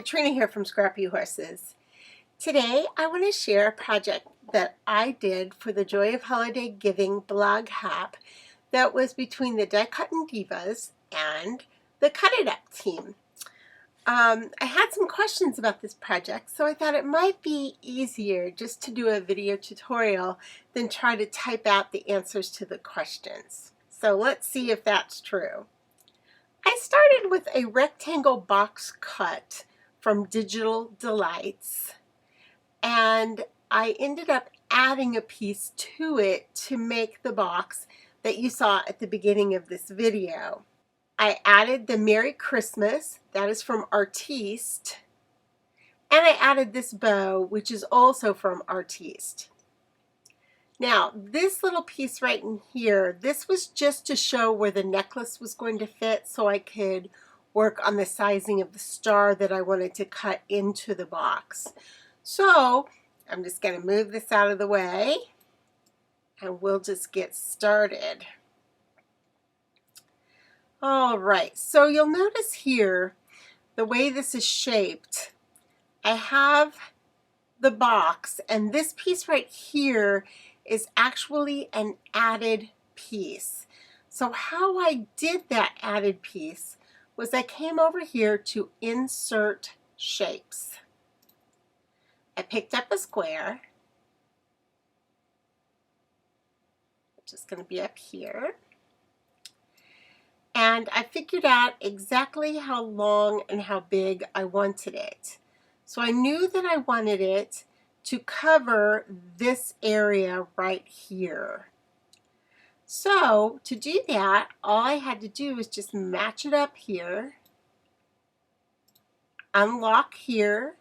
Katrina here from Scrappy Horses. Today I want to share a project that I did for the Joy of Holiday Giving blog hop that was between the Die Cuttin' Divas and the Cut It Up team. I had some questions about this project, so I thought it might be easier just to do a video tutorial than try to type out the answers to the questions. So let's see if that's true. I started with a rectangle box cut from Digital Delights, and I ended up adding a piece to it to make the box that you saw at the beginning of this video. I added the Merry Christmas, that is from Artiste, and I added this bow, which is also from Artiste. Now, this little piece right in here, this was just to show where the necklace was going to fit so I could work on the sizing of the star that I wanted to cut into the box. So, I'm just going to move this out of the way and we'll just get started. All right, so you'll notice here the way this is shaped. I have the box, and this piece right here is actually an added piece. So how I did that added piece was I came over here to insert shapes. I picked up a square, which is going to be up here. And I figured out exactly how long and how big I wanted it. So I knew that I wanted it to cover this area right here. So to do that, all I had to do was just match it up here, unlock here,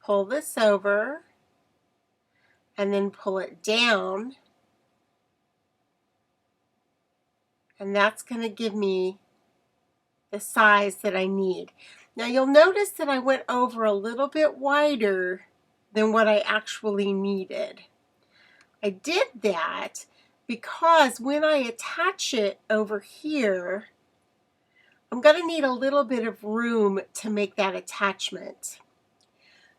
pull this over, and then pull it down. And that's going to give me the size that I need. Now you'll notice that I went over a little bit wider than what I actually needed. I did that because when I attach it over here, I'm going to need a little bit of room to make that attachment.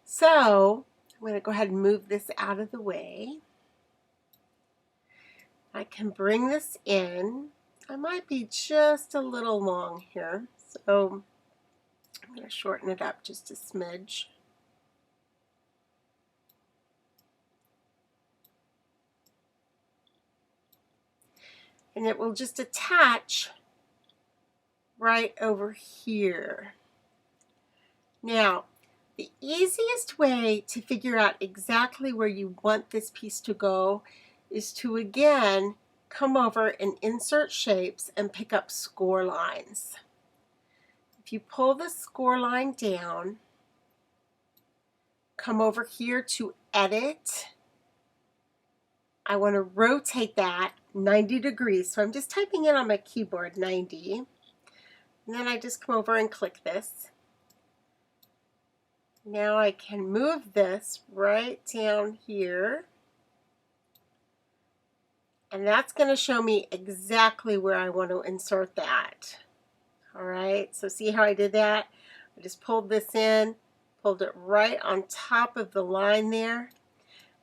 So I'm going to go ahead and move this out of the way. I can bring this in. I might be just a little long here, so I'm going to shorten it up just a smidge. And it will just attach right over here. Now, the easiest way to figure out exactly where you want this piece to go is to, again, come over and insert shapes and pick up score lines. If you pull the score line down, come over here to edit. I want to rotate that 90 degrees. So I'm just typing in on my keyboard 90. And then I just come over and click this. Now I can move this right down here. And that's going to show me exactly where I want to insert that. All right, so see how I did that? I just pulled this in, pulled it right on top of the line there,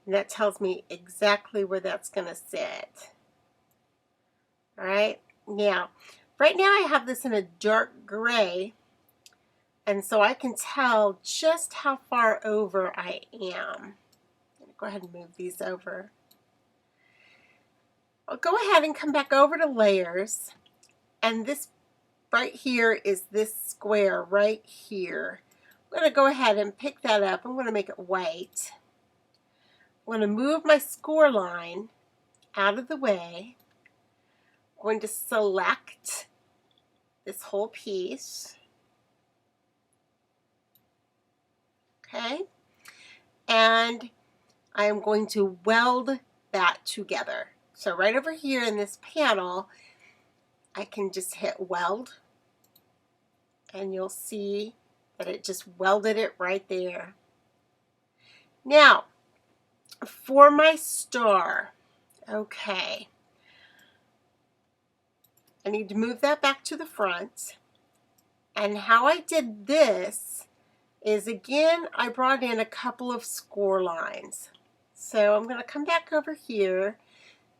and that tells me exactly where that's going to sit. All right, now, right now I have this in a dark gray, and so I can tell just how far over I am. I'm going to go ahead and move these over. I'll go ahead and come back over to layers, and this right here is this square right here. I'm going to go ahead and pick that up. I'm going to make it white. I'm going to move my score line out of the way. I'm going to select this whole piece. Okay, and I am going to weld that together. So right over here in this panel, I can just hit weld, and you'll see that it just welded it right there. Now, for my star, okay, I need to move that back to the front. And how I did this is, again, I brought in a couple of score lines. So I'm going to come back over here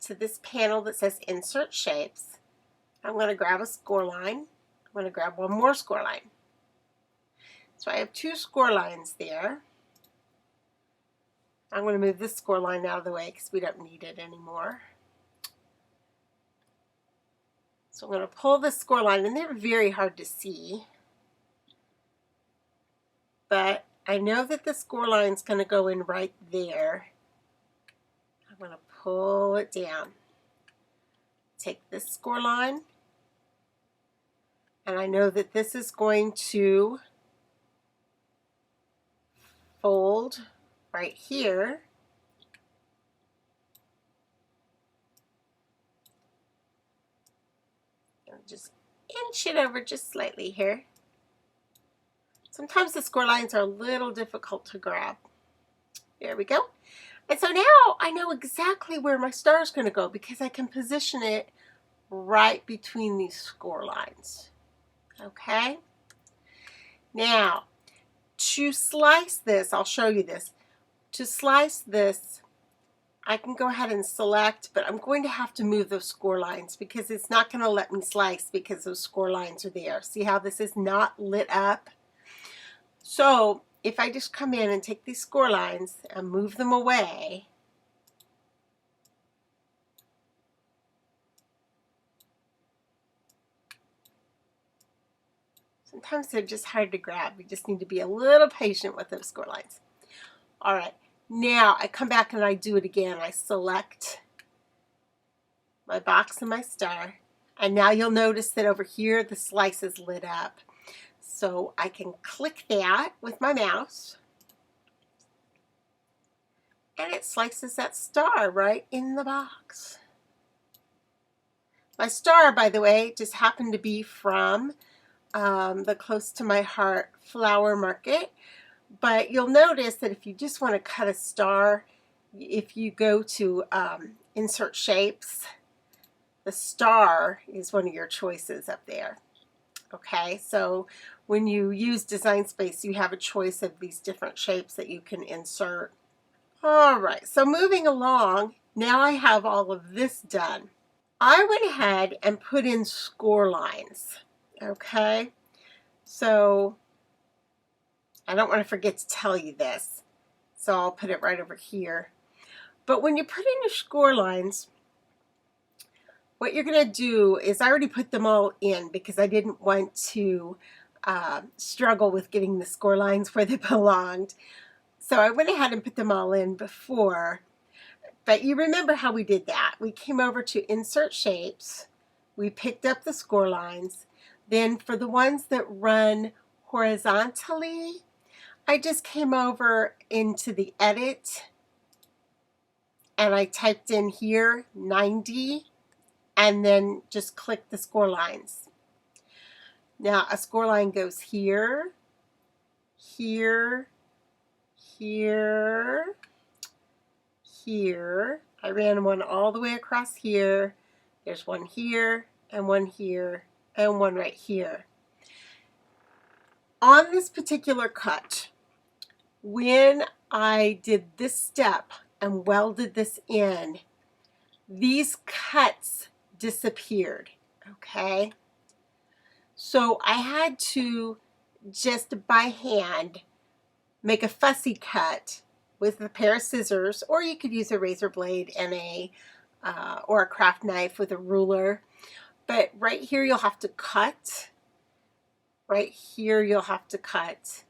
to this panel that says Insert Shapes. I'm going to grab a score line. I'm going to grab one more score line. So I have two score lines there. I'm going to move this score line out of the way because we don't need it anymore. So I'm going to pull this score line, and they're very hard to see. But I know that the score line is going to go in right there. I'm going to pull it down. Take this score line, and I know that this is going to fold right here. And just inch it over just slightly here. Sometimes the score lines are a little difficult to grab. There we go. And so now I know exactly where my star is going to go because I can position it right between these score lines. Okay? Now, to slice this, I'll show you this. To slice this, I can go ahead and select, but I'm going to have to move those score lines because it's not going to let me slice because those score lines are there. See how this is not lit up? So if I just come in and take these score lines and move them away, sometimes they're just hard to grab. You just need to be a little patient with those score lines. All right, now I come back and I do it again. I select my box and my star, and now you'll notice that over here the slice is lit up. So I can click that with my mouse, and it slices that star right in the box. My star, by the way, just happened to be from the Close to My Heart Flower Market. But you'll notice that if you just want to cut a star, if you go to Insert Shapes, the star is one of your choices up there. Okay, so when you use Design Space, you have a choice of these different shapes that you can insert. All right, so moving along, now I have all of this done. I went ahead and put in score lines. Okay, so I don't want to forget to tell you this, so I'll put it right over here. But when you put in your score lines, what you're going to do is, I already put them all in because I didn't want to struggle with getting the score lines where they belonged. So I went ahead and put them all in before. But you remember how we did that. We came over to Insert Shapes. We picked up the score lines. Then for the ones that run horizontally, I just came over into the Edit, and I typed in here 90. And then just click the score lines. Now a score line goes here, here, here, here. I ran one all the way across here. There's one here, and one here, and one right here. On this particular cut, when I did this step and welded this in, these cuts disappeared. Okay, so I had to just by hand make a fussy cut with a pair of scissors, or you could use a razor blade and or a craft knife with a ruler. But right here you'll have to cut, right here you'll have to cut,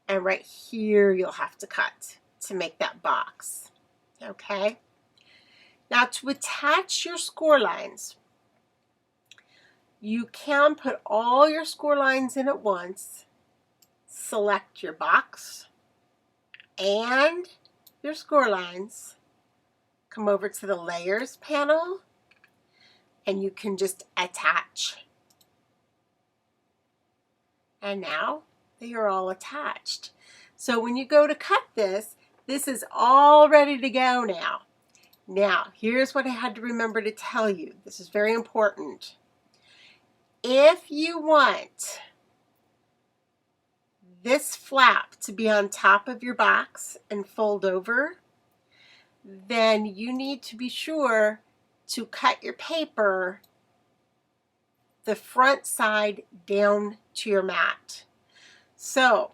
and right here you'll have to cut to make that box. Okay, now to attach your score lines, you can put all your score lines in at once, select your box and your score lines, come over to the Layers panel, and you can just attach. And now they are all attached. So when you go to cut this, this is all ready to go now. Now, here's what I had to remember to tell you. This is very important. If you want this flap to be on top of your box and fold over, then you need to be sure to cut your paper the front side down to your mat. So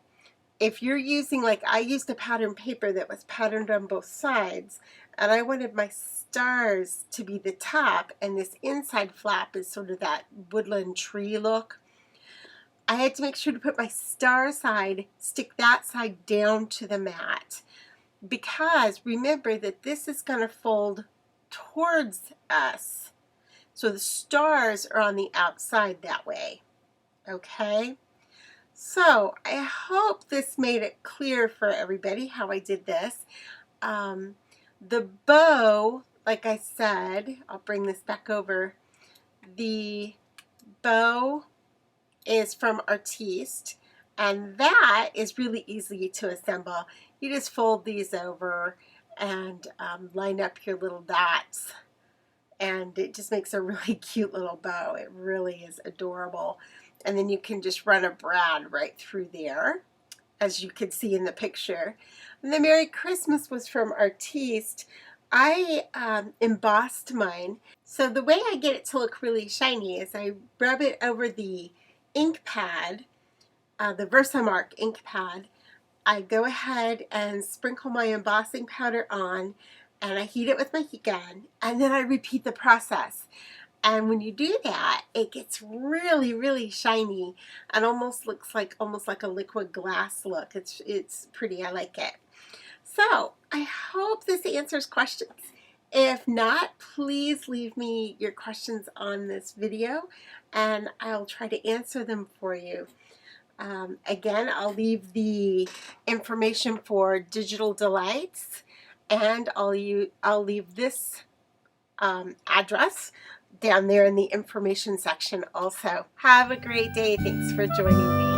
if you're using, like I used a pattern paper that was patterned on both sides, and I wanted my stars to be the top and this inside flap is sort of that woodland tree look, I had to make sure to put my star side, stick that side down to the mat, because remember that this is going to fold towards us. So the stars are on the outside that way. Okay? So I hope this made it clear for everybody how I did this. The bow, like I said, I'll bring this back over. The bow is from Artiste, and that is really easy to assemble. You just fold these over and line up your little dots, and it just makes a really cute little bow. It really is adorable. And then you can just run a brad right through there, as you can see in the picture. And the Merry Christmas was from Artiste. I embossed mine. So the way I get it to look really shiny is I rub it over the ink pad, the Versamark ink pad. I go ahead and sprinkle my embossing powder on, and I heat it with my heat gun, and then I repeat the process. And when you do that, it gets really, really shiny and almost looks like a liquid glass look. It's pretty. I like it. So I hope this answers questions. If not, please leave me your questions on this video and I'll try to answer them for you. Again, I'll leave the information for Digital Delights, and I'll leave this address down there in the information section also. Have a great day. Thanks for joining me.